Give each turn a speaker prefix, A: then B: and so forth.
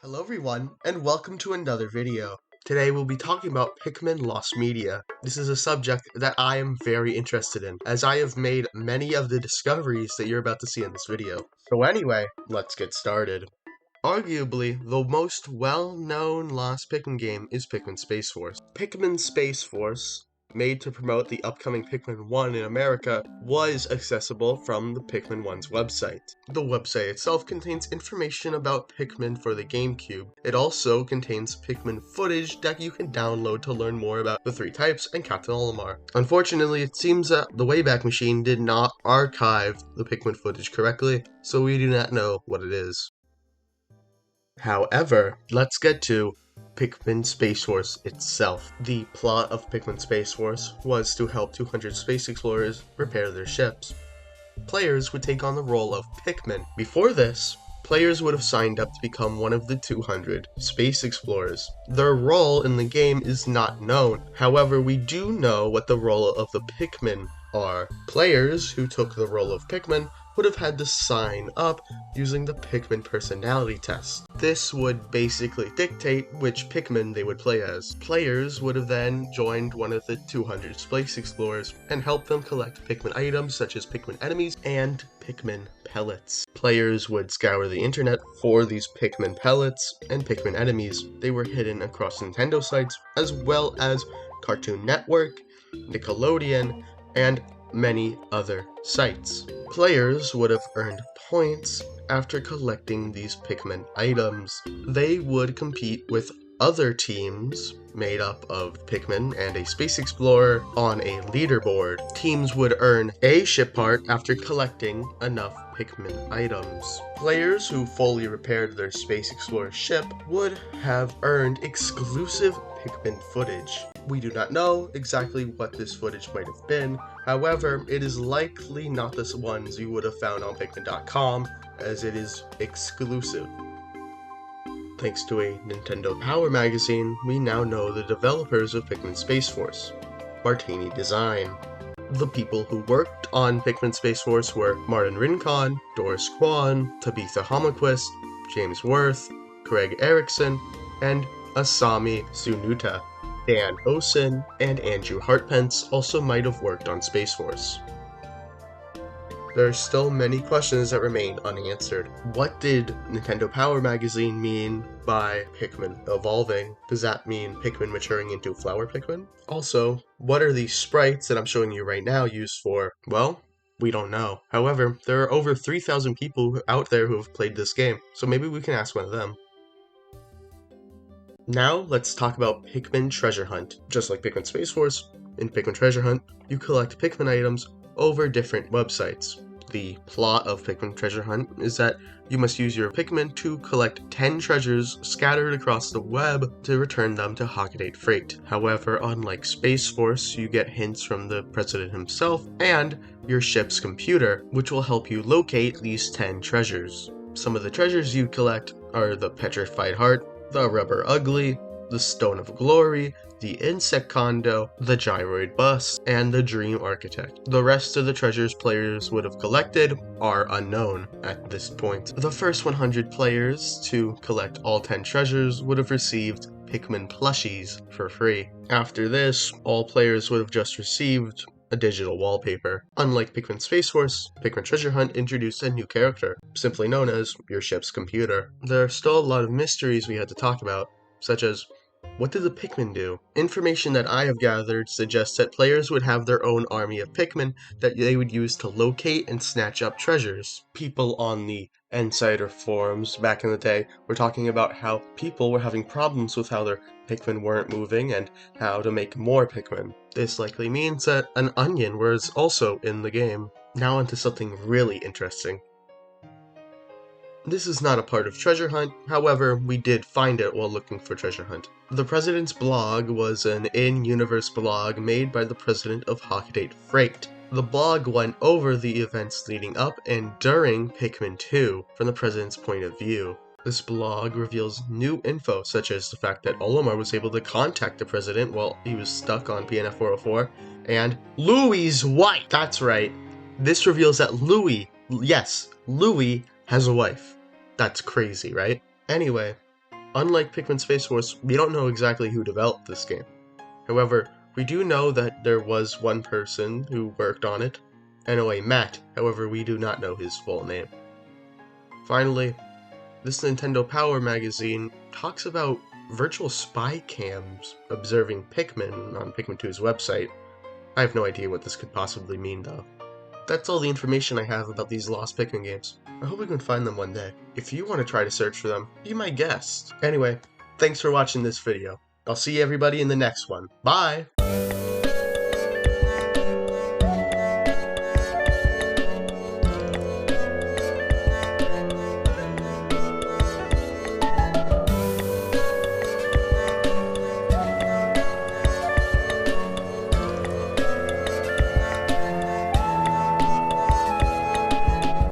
A: Hello everyone, and welcome to another video. Today we'll be talking about Pikmin Lost Media. This is a subject that I am very interested in, as I have made many of the discoveries that you're about to see in this video. So anyway, let's get started. Arguably, the most well-known Lost Pikmin game is Pikmin Space Force. Pikmin Space Force, made to promote the upcoming Pikmin 1 in America, was accessible from the Pikmin 1's website. The website itself contains information about Pikmin for the GameCube. It also contains Pikmin footage that you can download to learn more about the three types and Captain Olimar. Unfortunately, it seems that the Wayback Machine did not archive the Pikmin footage correctly, so we do not know what it is. However, let's get to Pikmin Space Force itself. The plot of Pikmin Space Force was to help 200 space explorers repair their ships. Players would take on the role of Pikmin. Before this, players would have signed up to become one of the 200 space explorers. Their role in the game is not known. However, we do know what the role of the Pikmin are. Players who took the role of Pikmin would have had to sign up using the Pikmin personality test. This would basically dictate which Pikmin they would play as. Players would have then joined one of the 200 space explorers and helped them collect Pikmin items such as Pikmin enemies and Pikmin pellets. Players would scour the internet for these Pikmin pellets and Pikmin enemies. They were hidden across Nintendo sites as well as Cartoon Network, Nickelodeon, and many other sites. Players would have earned points after collecting these Pikmin items. They would compete with other teams made up of Pikmin and a space explorer on a leaderboard. Teams would earn a ship part after collecting enough Pikmin items. Players who fully repaired their space explorer ship would have earned exclusive Pikmin footage. We do not know exactly what this footage might have been, however, it is likely not the ones you would have found on Pikmin.com, as it is exclusive. Thanks to a Nintendo Power magazine, we now know the developers of Pikmin Space Force, Martini Design. The people who worked on Pikmin Space Force were Martin Rincon, Doris Kwan, Tabitha Homaquist, James Worth, Craig Erickson, and Asami Sunuta. Dan Osen and Andrew Hartpence also might have worked on Space Force. There are still many questions that remain unanswered. What did Nintendo Power Magazine mean by Pikmin evolving? Does that mean Pikmin maturing into Flower Pikmin? Also, what are these sprites that I'm showing you right now used for? Well, we don't know. However, there are over 3,000 people out there who have played this game, so maybe we can ask one of them. Now, let's talk about Pikmin Treasure Hunt. Just like Pikmin Space Force, in Pikmin Treasure Hunt, you collect Pikmin items over different websites. The plot of Pikmin Treasure Hunt is that you must use your Pikmin to collect 10 treasures scattered across the web to return them to Hockaday Freight. However, unlike Space Force, you get hints from the president himself and your ship's computer, which will help you locate these 10 treasures. Some of the treasures you collect are the Petrified Heart, the Rubber Ugly, the Stone of Glory, the Insect Condo, the Gyroid Bus, and the Dream Architect. The rest of the treasures players would have collected are unknown at this point. The first 100 players to collect all 10 treasures would have received Pikmin plushies for free. After this, all players would have just received a digital wallpaper. Unlike Pikmin Space Force, Pikmin Treasure Hunt introduced a new character, simply known as your ship's computer. There are still a lot of mysteries we had to talk about, such as, what did the Pikmin do? Information that I have gathered suggests that players would have their own army of Pikmin that they would use to locate and snatch up treasures. People on the Insider forums back in the day were talking about how people were having problems with how their Pikmin weren't moving and how to make more Pikmin. This likely means that an onion was also in the game. Now onto something really interesting. This is not a part of Treasure Hunt, however, we did find it while looking for Treasure Hunt. The President's blog was an in-universe blog made by the President of Hockaday Freight. The blog went over the events leading up and during Pikmin 2 from the President's point of view. This blog reveals new info, such as the fact that Olimar was able to contact the President while he was stuck on PNF 404, and Louie's wife! That's right, this reveals that Louie has a wife. That's crazy, right? Anyway, Unlike Pikmin Space Force, we don't know exactly who developed this game. However, we do know that there was one person who worked on it, NOA Matt, however we do not know his full name. Finally, this Nintendo Power magazine talks about virtual spy cams observing Pikmin on Pikmin 2's website. I have no idea what this could possibly mean though. That's all the information I have about these lost Pikmin games. I hope we can find them one day. If you want to try to search for them, be my guest. Anyway, thanks for watching this video. I'll see everybody in the next one. Bye!